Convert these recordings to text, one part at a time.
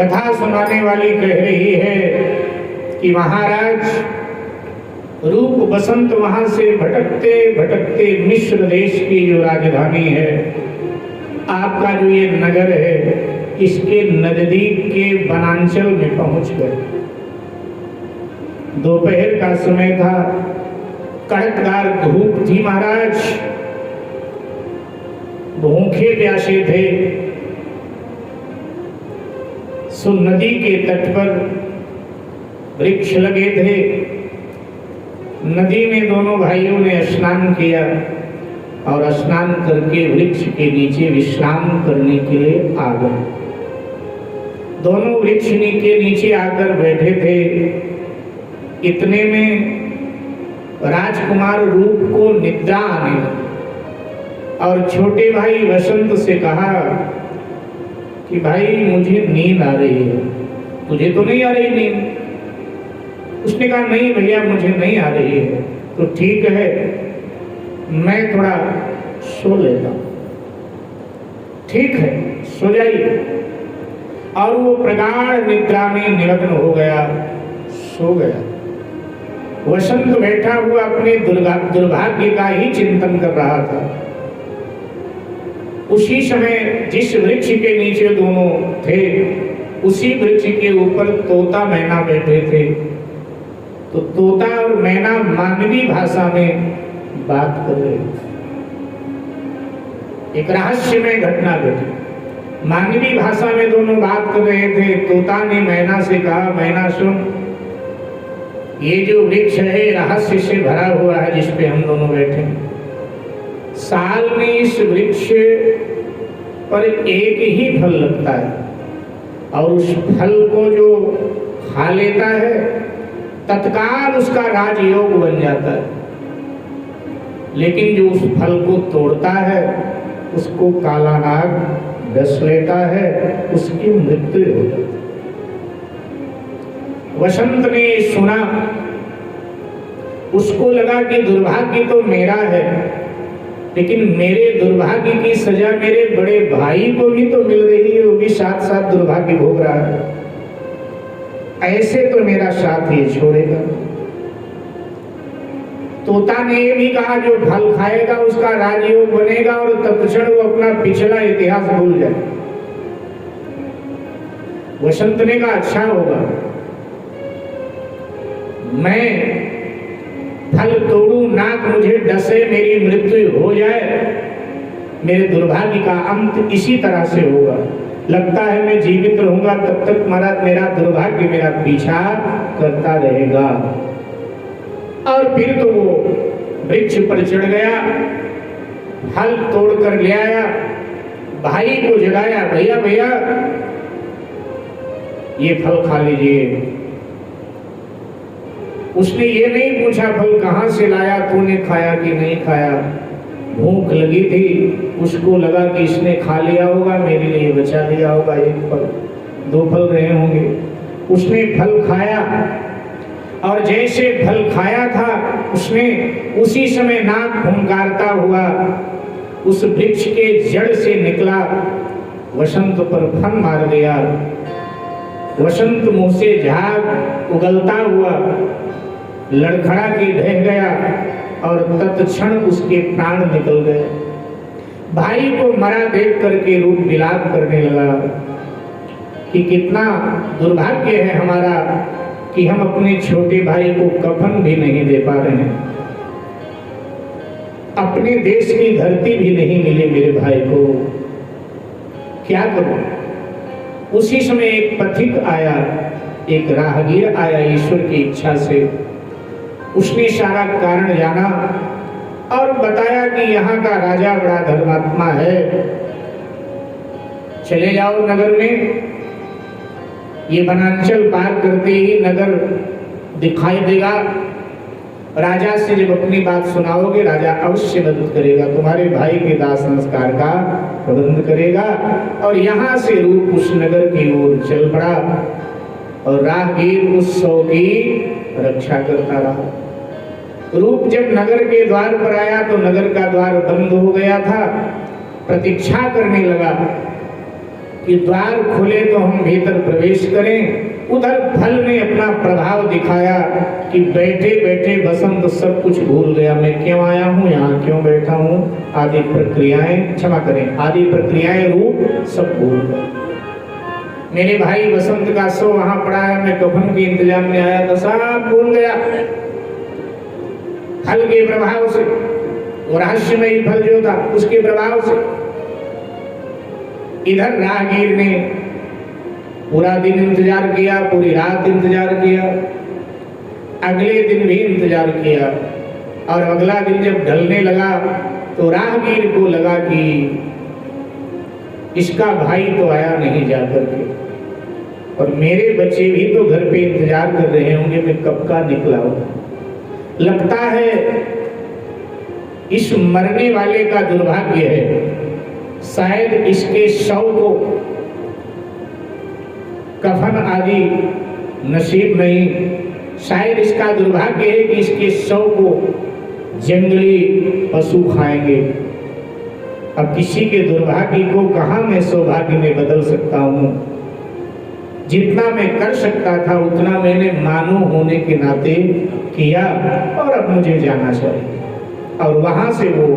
कथा सुनाने वाली कह रही है कि महाराज रूप बसंत वहां से भटकते भटकते मिस्र देश की जो राजधानी है, आपका जो ये नगर है, इसके नजदीक के वनांचल में पहुंच गए। दोपहर का समय था, कड़कदार धूप थी महाराज, भूखे प्यासे थे। सो नदी के तट पर वृक्ष लगे थे। नदी में दोनों भाइयों ने स्नान किया और स्नान करके वृक्ष के नीचे विश्राम करने के लिए आ गए। दोनों वृक्ष के नीचे आकर बैठे थे। इतने में राजकुमार रूप को निद्रा आने लगी और छोटे भाई वसंत से कहा कि भाई मुझे नींद आ रही है। तुझे तो नहीं आ रही नींद? उसने कहा नहीं भैया मुझे नहीं आ रही है। तो ठीक है, मैं थोड़ा सो लेता हूं। ठीक है, सो जाइए। और वो प्रगाढ़ निद्रा में निमग्न हो गया, सो गया। वसंत बैठा हुआ अपने दुर्भाग्य का ही चिंतन कर रहा था। उसी समय जिस वृक्ष के नीचे दोनों थे, उसी वृक्ष के ऊपर तोता मैना बैठे थे। तो तोता और मैना मानवी भाषा में बात कर रहे थे। एक रहस्यमय घटना घटी। मानवी भाषा में दोनों बात कर रहे थे। तोता ने मैना से कहा, मैना सुन, ये जो वृक्ष है रहस्य से भरा हुआ है जिस पे हम दोनों बैठे हैं। साल में इस वृक्ष पर एक ही फल लगता है और उस फल को जो खा लेता है तत्काल उसका राजयोग बन जाता है, लेकिन जो उस फल को तोड़ता है उसको काला नाग डस लेता है, उसकी मृत्यु हो जाती है। वसंत ने सुना, उसको लगा कि दुर्भाग्य तो मेरा है, लेकिन मेरे दुर्भाग्य की सजा मेरे बड़े भाई को भी तो मिल रही है, वो भी साथ साथ दुर्भाग्य भोग रहा है। ऐसे तो मेरा साथ ही छोड़ेगा। तोता ने ये भी कहा जो फल खाएगा उसका राजयोग बनेगा और तत्क्षण वो अपना पिछला इतिहास भूल जाए। वसंत ने कहा अच्छा होगा, मैं फल तोड़ू, नाक मुझे डसे, मेरी मृत्यु हो जाए, मेरे दुर्भाग्य का अंत इसी तरह से होगा। लगता है मैं जीवित रहूंगा तब तक मेरा दुर्भाग्य मेरा पीछा करता रहेगा। और फिर तो वो वृक्ष पर चढ़ गया, फल तोड़ कर ले आया, भाई को जगाया, भैया भैया ये फल खा लीजिए। उसने ये नहीं पूछा फल कहां से लाया, तूने खाया कि नहीं खाया। भूख लगी थी, उसको लगा कि इसने खा लिया होगा, मेरे लिए बचा लिया होगा, एक फल दो फल रहे होंगे। उसने फल खाया और जैसे फल खाया था उसने उसी समय नाक फुंकारता हुआ उस वृक्ष के जड़ से निकला, वसंत पर फन मार दिया। वसंत मुंह से झाग उगलता हुआ लड़खड़ा के ढह गया और तत्क्षण उसके प्राण निकल गए। भाई को मरा देख करके रूप विलाप करने लगा कि कितना दुर्भाग्य है हमारा कि हम अपने छोटे भाई को कफन भी नहीं दे पा रहे हैं, अपने देश की धरती भी नहीं मिली मेरे भाई को, क्या करूं। उसी समय एक पथिक आया, एक राहगीर आया ईश्वर की इच्छा से। उसने सारा कारण जाना और बताया कि यहाँ का राजा बड़ा धर्मात्मा है, चले जाओ नगर में, ये वनांचल पार करते ही नगर दिखाई देगा। राजा से जब अपनी बात सुनाओगे राजा अवश्य मदद करेगा, तुम्हारे भाई के दाह संस्कार का प्रबंध करेगा। और यहाँ से रूप उस नगर की ओर चल पड़ा और राहगीर उस सौ की रक्षा करता रहा। रूप जब नगर के द्वार पर आया तो नगर का द्वार बंद हो गया था, प्रतीक्षा करने लगा। कि द्वार खुले तो हम भीतर प्रवेश करें। उधर फल ने अपना प्रभाव दिखाया कि बैठे बैठे बसंत सब कुछ भूल गया। मैं क्यों आया हूँ, यहाँ क्यों बैठा हूँ, आदि प्रक्रियाएं, क्षमा करें, आदि प्रक्रियाएं रूप सब भूल गए। मेरे भाई बसंत का सो वहां पड़ा है, मैं कफन के इंतजाम में आया था, सब भूल गया फल के प्रभाव से, वो रहस्यमयी फल जो था उसके प्रभाव से। इधर राहगीर ने पूरा दिन इंतजार किया, पूरी रात इंतजार किया, अगले दिन भी इंतजार किया, और अगला दिन जब ढलने लगा तो राहगीर को लगा कि इसका भाई तो आया नहीं जाकर के, और मेरे बच्चे भी तो घर पे इंतजार कर रहे होंगे मैं कब का निकला हूं। लगता है इस मरने वाले का दुर्भाग्य है, शायद इसके शव को कफन आदि नसीब नहीं, शायद इसका दुर्भाग्य है कि इसके शव को जंगली पशु खाएंगे। अब किसी के दुर्भाग्य को कहां मैं सौभाग्य में बदल सकता हूं। जितना मैं कर सकता था उतना मैंने मानव होने के नाते किया, और अब मुझे जाना चाहिए। और वहां से वो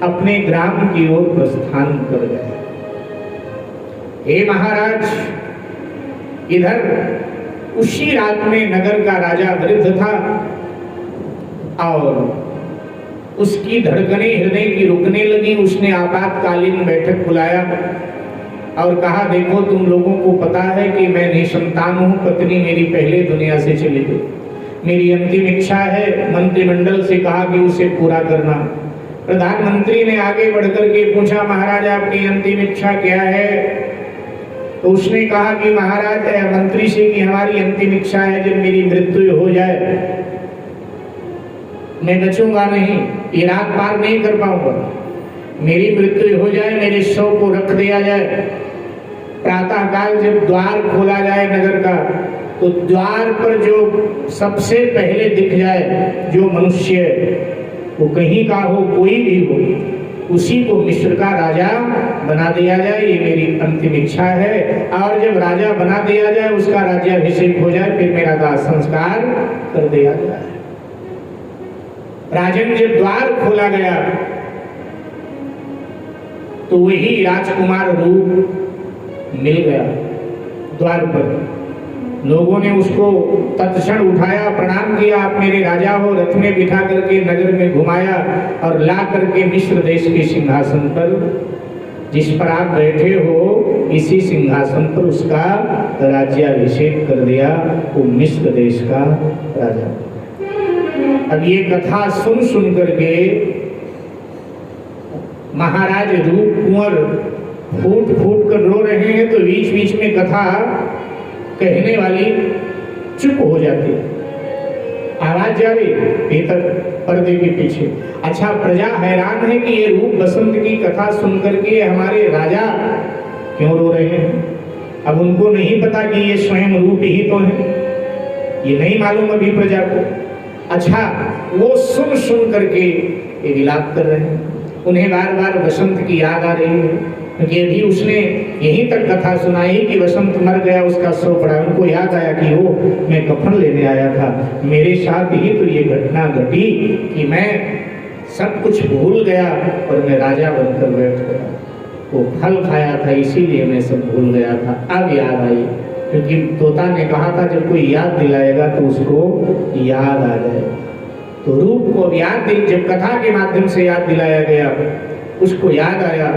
अपने ग्राम की ओर प्रस्थान कर गए। हे महाराज, इधर उसी रात में नगर का राजा वृद्ध था, और उसकी धड़कनें हृदय की रुकने लगी। उसने आपातकालीन बैठक बुलाया और कहा, देखो तुम लोगों को पता है कि मैं निसंतान हूँ, पत्नी मेरी पहले दुनिया से चली गई, मेरी अंतिम इच्छा है, मंत्रिमंडल से कहा कि उसे पूरा करना। प्रधानमंत्री ने आगे बढ़कर के पूछा, महाराज आपकी अंतिम इच्छा क्या है? तो उसने कहा कि महाराज मंत्री से कि हमारी अंतिम इच्छा है जब मेरी मृत्यु हो जाए, मैं बचूंगा नहीं, ये रात पार नहीं कर पाऊंगा, मेरी मृत्यु हो जाए, मेरे शव को रख दिया जाए, प्रातः काल जब द्वार खोला जाए नगर का, तो द्वार पर जो सबसे पहले दिख जाए जो मनुष्य, वो कहीं का हो, कोई भी हो, उसी को मिस्र का राजा बना दिया जाए, ये मेरी अंतिम इच्छा है। और जब राजा बना दिया जाए, उसका राज्याभिषेक हो जाए, फिर मेरा दाह संस्कार कर दिया जाए। राजन जब द्वार खोला गया तो वही राजकुमार रूप मिल गया द्वार पर। लोगों ने उसको तत्क्षण उठाया, प्रणाम किया, आप मेरे राजा हो, रथ में बिठा करके नगर में घुमाया और ला करके मिस्र देश के सिंहासन पर, जिस पर आप बैठे हो, इसी सिंहासन पर उसका राज्याभिषेक कर दिया, वो मिस्र देश का राजा। अब ये कथा सुन सुन करके महाराज रूप कुंवर फूट फूट कर रो रहे हैं, तो बीच बीच में कथा कहने वाली चुप हो जाती है, आवाज जा रही भीतर पर्दे के पीछे। अच्छा, प्रजा हैरान है कि ये रूप बसंत की कथा सुन करके हमारे राजा क्यों रो रहे हैं। अब उनको नहीं पता कि ये स्वयं रूप ही तो है, ये नहीं मालूम अभी प्रजा को। अच्छा, वो सुन सुन करके ये विलाप कर रहे हैं, उन्हें बार बार बसंत की याद आ रही है, क्योंकि अभी उसने यहीं तक कथा सुनाई कि बसंत मर गया, उसका शव पड़ा। उनको याद आया कि वो मैं कफन लेने आया था, मेरे साथ ही तो ये घटना घटी कि मैं सब कुछ भूल गया और मैं राजा बनकर बैठ गया, वो फल खाया था इसीलिए मैं सब भूल गया था। अब याद आई, क्योंकि तोता ने कहा था जब कोई याद दिलाएगा तो उसको याद आ जाएगा। तो रूप को याद जब कथा के माध्यम से याद दिलाया गया, उसको याद आया,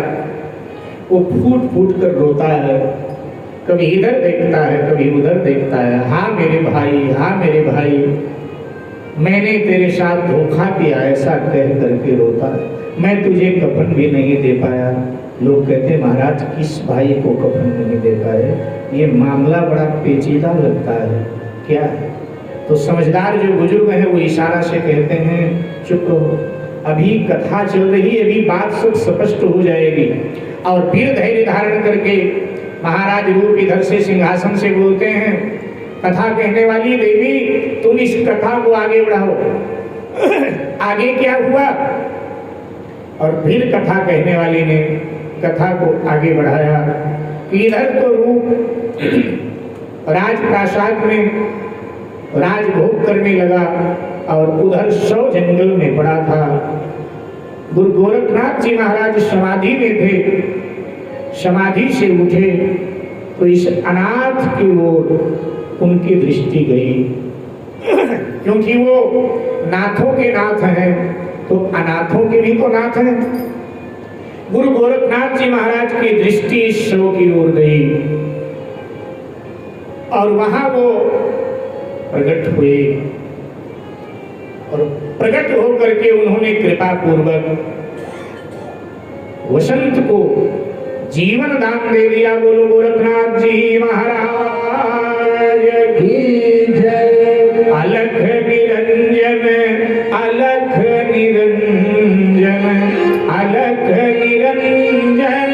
वो फूट फूट कर रोता है, कभी इधर देखता है, कभी उधर देखता है। हाँ मेरे भाई, हाँ मेरे भाई, मैंने तेरे साथ धोखा किया, ऐसा कह करके रोता है। मैं तुझे कफन भी नहीं दे पाया। लोग कहते महाराज किस भाई को कफन नहीं दे पाए, ये मामला बड़ा पेचीदा लगता है, क्या है? तो समझदार जो बुजुर्ग हैं वो इशारा से कहते हैं चुप रहो, अभी कथा चल रही है, अभी बात सब स्पष्ट हो जाएगी। और फिर धैर्य धारण करके महाराज रूप इधर से सिंहासन से बोलते हैं, कथा कहने वाली देवी तुम इस कथा को आगे बढ़ाओ। आगे क्या हुआ? और फिर कथा कहने वाली ने कथा को आगे बढ़ाया कि इधर तो रूप राजप्रासाद में राजभोग करने लगा और उधर शव जंगल में पड़ा था। गुरु गोरखनाथ जी महाराज समाधि में थे, समाधि से उठे तो इस अनाथ की ओर उनकी दृष्टि गई, क्योंकि वो नाथों के नाथ हैं तो अनाथों के भी तो नाथ हैं। गुरु गोरखनाथ जी महाराज की दृष्टि इस शव की ओर गई और वहां वो प्रकट हुए और प्रकट होकर के उन्होंने कृपा पूर्वक वसंत को जीवन दान दे दिया। बोलो गोरखनाथ जी महाराज की जय। अलख निरंजन अलख निरंजन अलख निरंजन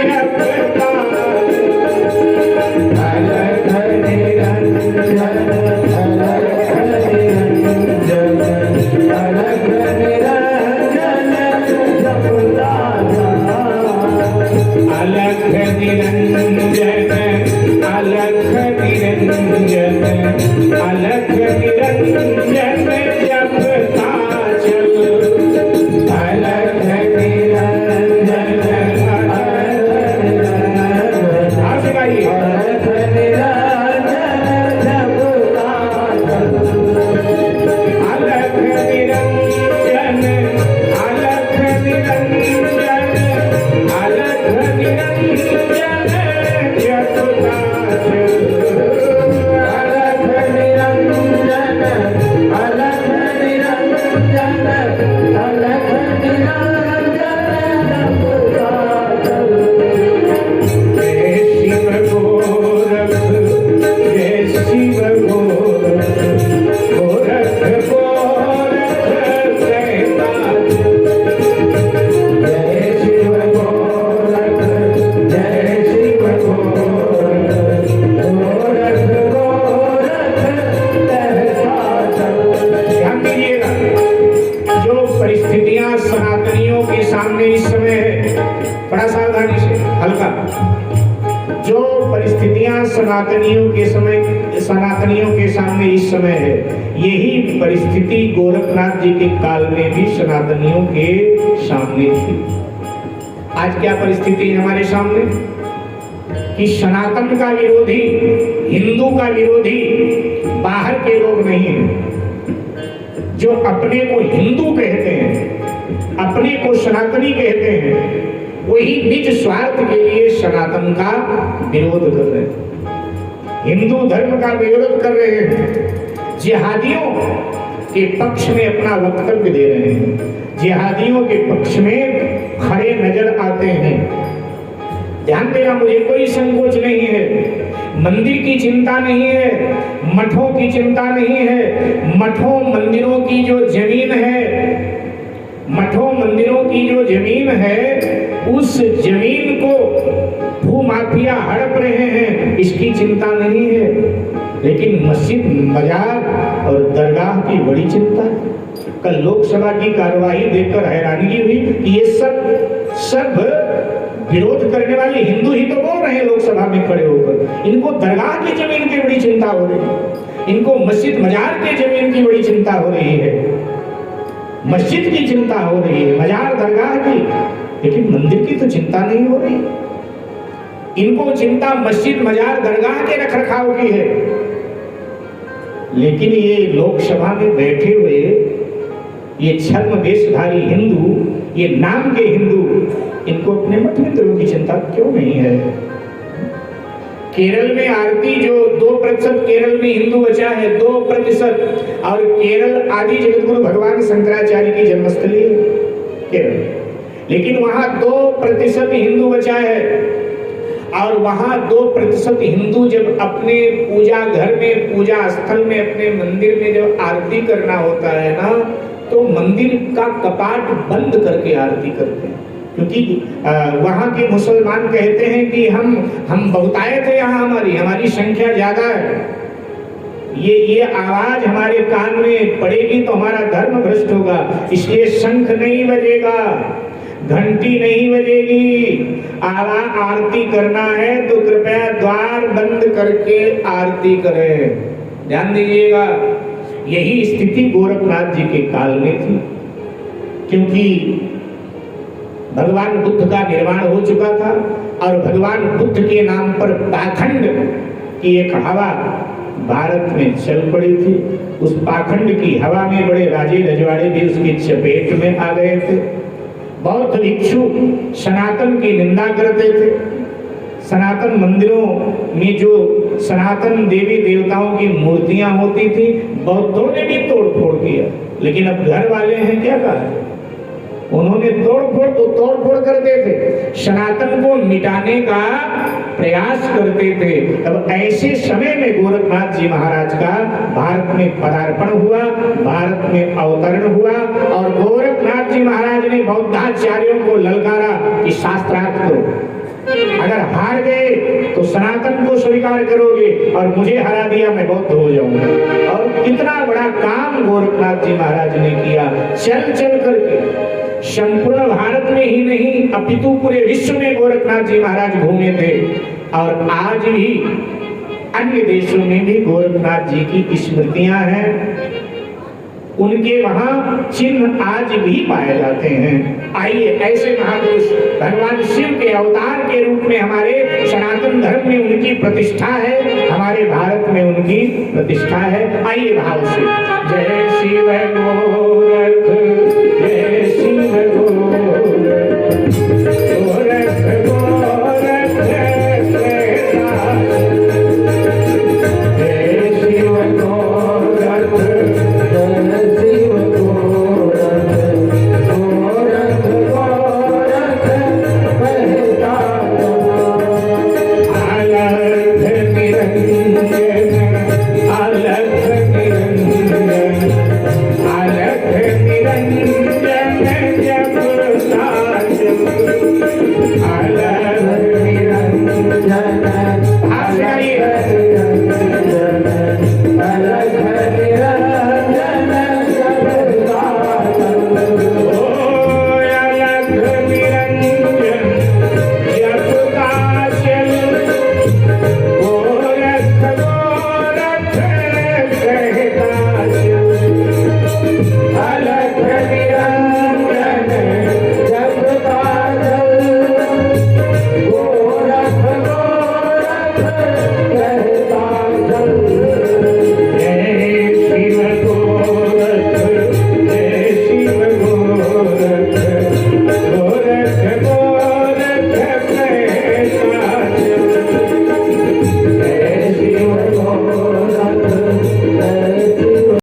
जपता अलख निरंजन अलख निरंजन अलख निरंजन जपता अलख निरंजन अलख निरंजन अलख निरंजन जपता चल अलख निरंजन अलख निरंजन जपता चल अलख निरंजन अलख निरंजन अलख निरंजन जपता चल अलख निरंजन अलख निरंजन अलख निरंजन जपता चल। जय शिव गोरख जय शिव गोरख गोरख गोरख कहता जय शिव गोरख जय शिव गोरख गोरख गोरख कहता चल। ध्यान दीजिएगा, जो परिस्थितियां सनातनियों के सामने इस समय है, बड़ा सावधानी से हल्का, जो परिस्थितियां सनातनियों के सामने इस समय है, यही परिस्थिति गोरखनाथ जी के काल में भी सनातनियों के सामने थी। आज क्या परिस्थिति है हमारे सामने कि सनातन का विरोधी, हिंदू का विरोधी बाहर के लोग नहीं है, जो अपने को हिंदू कहते हैं, अपने को सनातनी कहते हैं, वही निज स्वार्थ के लिए सनातन का विरोध कर रहे हैं, हिंदू धर्म का विरोध कर रहे हैं, जिहादियों के पक्ष में अपना वक्तव्य दे रहे हैं, जिहादियों के पक्ष में खड़े नजर आते हैं। ध्यान देना, मुझे कोई संकोच नहीं है, मंदिर की चिंता नहीं है, मठों की चिंता नहीं है। मठों मंदिरों की जो जमीन है, मठों मंदिरों की जो जमीन है, उस जमीन को भूमाफिया हड़प रहे हैं, इसकी चिंता नहीं है। लेकिन मस्जिद, मजार और दरगाह की बड़ी चिंता है। कल लोकसभा की कार्यवाही देखकर हैरानी हुई कि ये सब विरोध करने वाले हिंदू ही तो बोल रहे हैं लोकसभा में खड़े होकर, इनको दरगाह की जमीन की बड़ी चिंता हो रही है, इनको मस्जिद मजार की जमीन की बड़ी चिंता हो रही है, मस्जिद की चिंता हो रही है, मजार दरगाह की, लेकिन मंदिर की तो चिंता नहीं हो रही। इनको चिंता मस्जिद मजार दरगाह के रखरखाव की है। लेकिन ये लोकसभा में बैठे हुए ये छद्म वेशधारी हिंदू, ये नाम के हिंदू, इनको अपने मठ मंदिरों की चिंता क्यों नहीं है? केरल में आरती, जो 2% केरल में हिंदू बचा है, 2%, और केरल आदि जगतगुरु भगवान शंकराचार्य की जन्मस्थली है केरल, लेकिन वहां 2% हिंदू बचा है। और वहां 2% हिंदू जब अपने पूजा घर में, पूजा स्थल में, अपने मंदिर में जब आरती करना होता है ना, तो मंदिर का कपाट बंद करके आरती करते हैं, क्योंकि वहां के मुसलमान कहते हैं कि हम बहुतायत है, यहाँ हमारी संख्या ज्यादा है, ये आवाज हमारे कान में पड़ेगी तो हमारा धर्म भ्रष्ट होगा, इसलिए शंख नहीं बजेगा, घंटी नहीं बजेगी, आरती करना है तो कृपया द्वार बंद करके आरती करें। ध्यान दीजिएगा, यही स्थिति गोरखनाथ जी के काल में थी, क्योंकि भगवान बुद्ध का निर्माण हो चुका था और भगवान बुद्ध के नाम पर पाखंड की एक हवा भारत में चल पड़ी थी। उस पाखंड की हवा में बड़े राजे रजवाड़े भी उसकी चपेट में आ गए थे। बौद्ध भिक्षु सनातन की निंदा करते थे। सनातन मंदिरों में जो सनातन देवी देवताओं की मूर्तियां होती थी, बौद्धों ने भी तोड़ फोड़ किया, लेकिन अब घर वाले हैं क्या कहा, उन्होंने तोड़ फोड़ करते थे, सनातन को मिटाने का प्रयास करते थे। अब ऐसे समय में गोरखनाथ जी महाराज का भारत में पदार्पण हुआ, भारत में अवतरण हुआ और गोरखनाथ जी महाराज ने बौद्धाचार्यों को ललकारा कि शास्त्रार्थ करो, अगर हार गए तो सनातन को स्वीकार करोगे और मुझे हरा दिया मैं बौद्ध हो जाऊंगा। और कितना बड़ा काम गोरखनाथ जी महाराज ने किया, चल चल करके संपूर्ण भारत में ही नहीं अपितु पूरे विश्व में गोरखनाथ जी महाराज घूमे थे। और आज भी अन्य देशों में भी गोरखनाथ जी की स्मृतियां हैं, उनके वहां चिन्ह आज भी पाए जाते हैं। आइए ऐसे महापुरुष भगवान शिव के अवतार के रूप में हमारे सनातन धर्म में उनकी प्रतिष्ठा है, हमारे भारत में उनकी प्रतिष्ठा है। आइए भाव से जय शिव गोरख